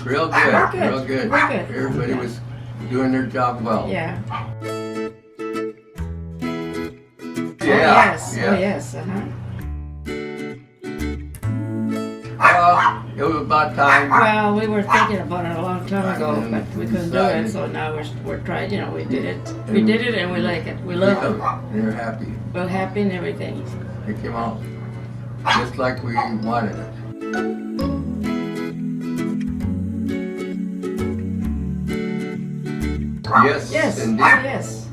Real good, Real good. real good. Real good. Everybody Yeah. was doing their job well. Yeah. Yeah. Oh, yes. Yeah. Oh, yes. Uh-huh. It was about time. Well, we were thinking about it a long time ago, And but we couldn't do decided- it. So now we're trying. You know, we did it. We did it, and we like it. We love it. And you're happy. We're happy and everything. It came out just like we wanted it. Yes, Yes. indeed. Yes.